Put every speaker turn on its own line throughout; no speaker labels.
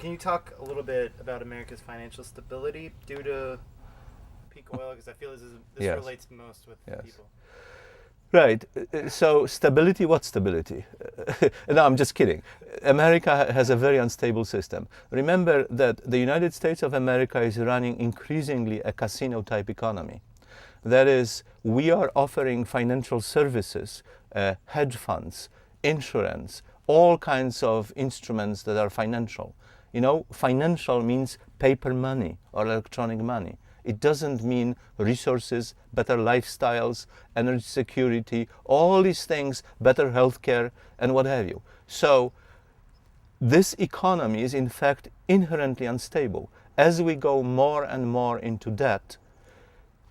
can you talk a little bit about America's financial stability due to peak oil? Because I feel this
Yes.
relates most with
Yes.
people.
Right. So stability, what stability? No, I'm just kidding. America has a very unstable system. Remember that the United States of America is running increasingly a casino-type economy. That is, we are offering financial services, hedge funds, insurance, all kinds of instruments that are financial. You know, financial means paper money or electronic money. It doesn't mean resources, better lifestyles, energy security, all these things, better healthcare, and what have you. So this economy is in fact inherently unstable. As we go more and more into debt,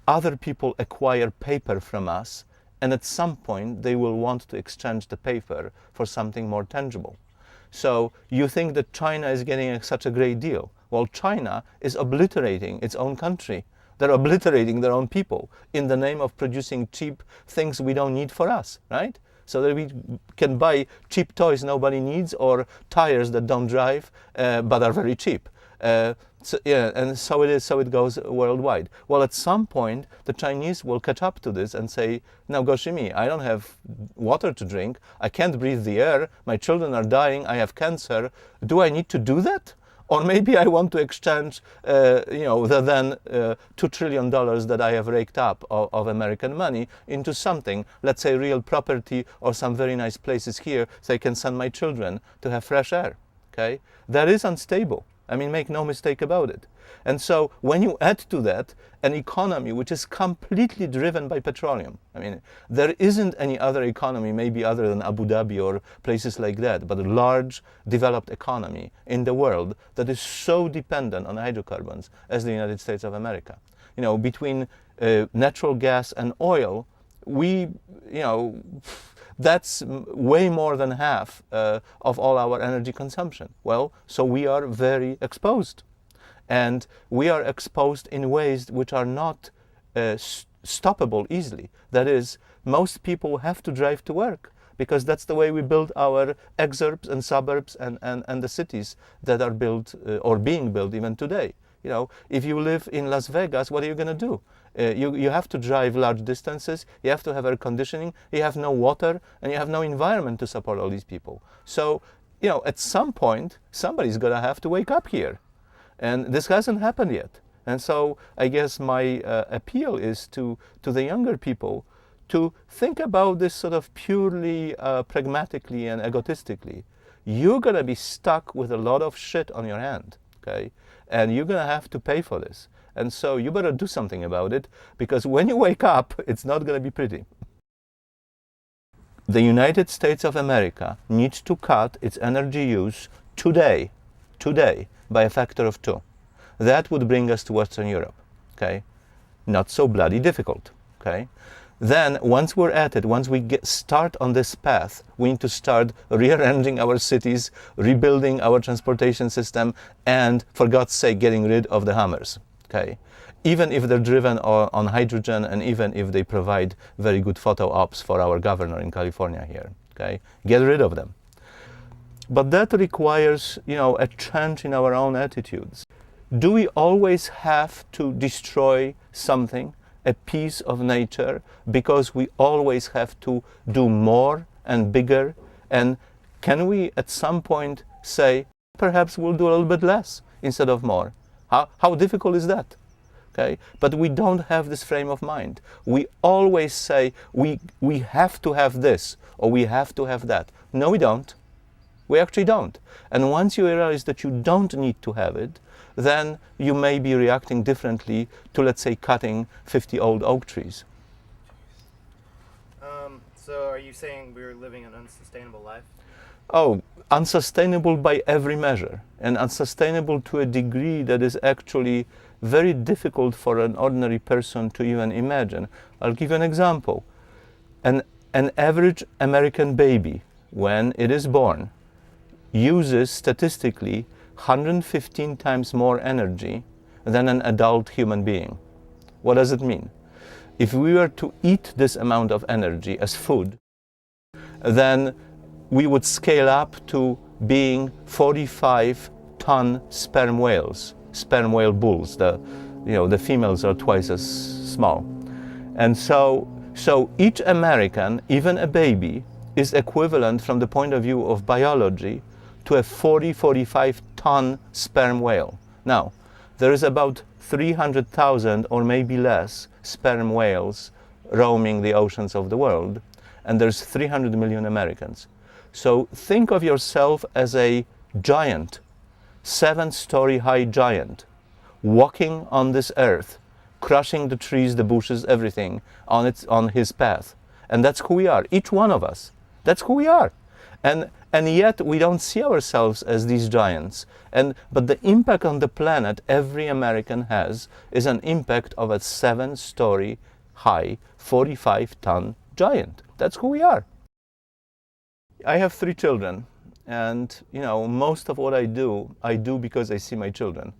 other people acquire paper from us, and at some point they will want to exchange the paper for something more tangible. So you think that China is getting such a great deal. Well, China is obliterating its own country. They're obliterating their own people in the name of producing cheap things we don't need for us, right? So that we can buy cheap toys nobody needs or tires that don't drive but are very cheap. And so it is. So it goes worldwide. Well, at some point, the Chinese will catch up to this and say, "Now, Goshimi, I don't have water to drink. I can't breathe the air. My children are dying. I have cancer. Do I need to do that? Or maybe I want to exchange, the then $2 trillion that I have raked up of American money into something, let's say real property or some very nice places here, so I can send my children to have fresh air." Okay, that is unstable. I mean, make no mistake about it. And so when you add to that an economy which is completely driven by petroleum, I mean, there isn't any other economy, maybe other than Abu Dhabi or places like that, but a large developed economy in the world that is so dependent on hydrocarbons as the United States of America. You know, between natural gas and oil, that's way more than half of all our energy consumption. Well, so we are very exposed. And we are exposed in ways which are not stoppable easily. That is, most people have to drive to work because that's the way we build our exurbs and suburbs and the cities that are built or being built even today. You know, if you live in Las Vegas, what are you going to do? You have to drive large distances, you have to have air conditioning, you have no water, and you have no environment to support all these people. So, you know, at some point, somebody's going to have to wake up here. And this hasn't happened yet. And so I guess my appeal is to the younger people to think about this sort of purely pragmatically and egotistically. You're going to be stuck with a lot of shit on your hand, okay? And you're going to have to pay for this. And so you better do something about it, because when you wake up, it's not going to be pretty. The United States of America needs to cut its energy use today, by a factor of 2. That would bring us to Western Europe, okay? Not so bloody difficult, okay? Then, once we're at it, once we start on this path, we need to start rearranging our cities, rebuilding our transportation system, and, for God's sake, getting rid of the Hummers, okay? Even if they're driven on hydrogen, and even if they provide very good photo ops for our governor in California here, okay? Get rid of them. But that requires, a change in our own attitudes. Do we always have to destroy something, a piece of nature, because we always have to do more and bigger? And can we at some point say, perhaps we'll do a little bit less instead of more? How difficult is that? Okay? But we don't have this frame of mind. We always say, we have to have this, or we have to have that. No, we don't. We actually don't. And once you realize that you don't need to have it, then you may be reacting differently to, let's say, cutting 50 old oak trees.
So are you saying we're living an unsustainable life?
Oh, unsustainable by every measure, and unsustainable to a degree that is actually very difficult for an ordinary person to even imagine. I'll give you an example. An average American baby, when it is born, uses statistically 115 times more energy than an adult human being. What does it mean? If we were to eat this amount of energy as food, then we would scale up to being 45 ton sperm whales, sperm whale bulls. The females are twice as small. And so each American, even a baby, is equivalent from the point of view of biology to a 45 ton sperm whale. Now, there is about 300,000 or maybe less sperm whales roaming the oceans of the world, and there's 300 million Americans. So think of yourself as a giant, 7-story high giant, walking on this earth, crushing the trees, the bushes, everything on his path. And that's who we are, each one of us. That's who we are. And yet we don't see ourselves as these giants. But the impact on the planet every American has is an impact of a 7-story high, 45-ton giant. That's who we are. I have 3 children, and most of what I do because I see my children.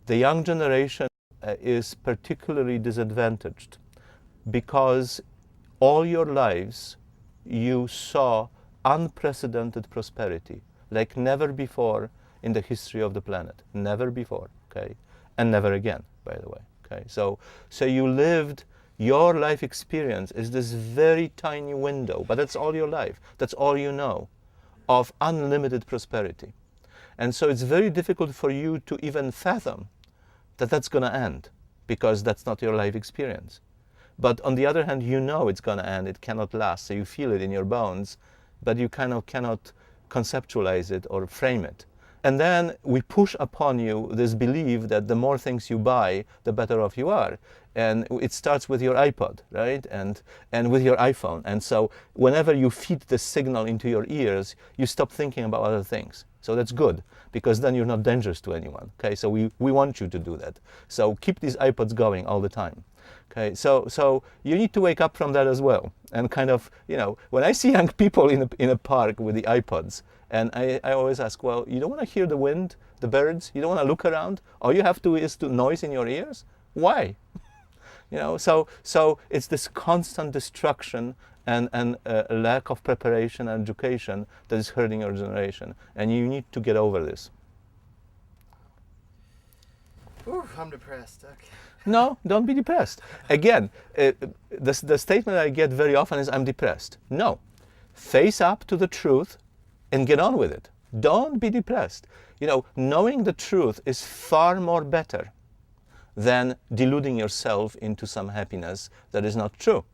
The young generation is particularly disadvantaged because all your lives you saw unprecedented prosperity, like never before in the history of the planet. Never before, okay? And never again, by the way, okay? So you lived, your life experience is this very tiny window, but that's all your life, that's all you know, of unlimited prosperity. And so it's very difficult for you to even fathom that that's going to end, because that's not your life experience. But on the other hand, it's going to end, it cannot last, so you feel it in your bones, but you kind of cannot conceptualize it or frame it. And then we push upon you this belief that the more things you buy, the better off you are. And it starts with your iPod, right? And with your iPhone. And so whenever you feed the signal into your ears, you stop thinking about other things. So that's good, because then you're not dangerous to anyone, okay? So we want you to do that. So keep these iPods going all the time. Okay, so you need to wake up from that as well, and kind of, when I see young people in a park with the iPods, and I always ask, well, you don't want to hear the wind, the birds, you don't want to look around, all you have to is to noise in your ears? Why? So it's this constant destruction and a lack of preparation and education that is hurting your generation, and you need to get over this.
Ooh, I'm depressed. Okay.
No, don't be depressed. Again, the statement I get very often is, I'm depressed. No. Face up to the truth and get on with it. Don't be depressed. Knowing the truth is far more better than deluding yourself into some happiness that is not true.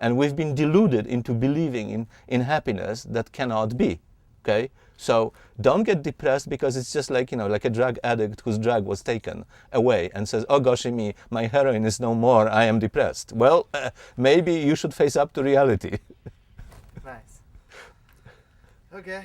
And we've been deluded into believing in happiness that cannot be. Okay? So don't get depressed because it's just like a drug addict whose drug was taken away and says, oh gosh, me, my heroin is no more, I am depressed. Well, maybe you should face up to reality.
Nice. Okay.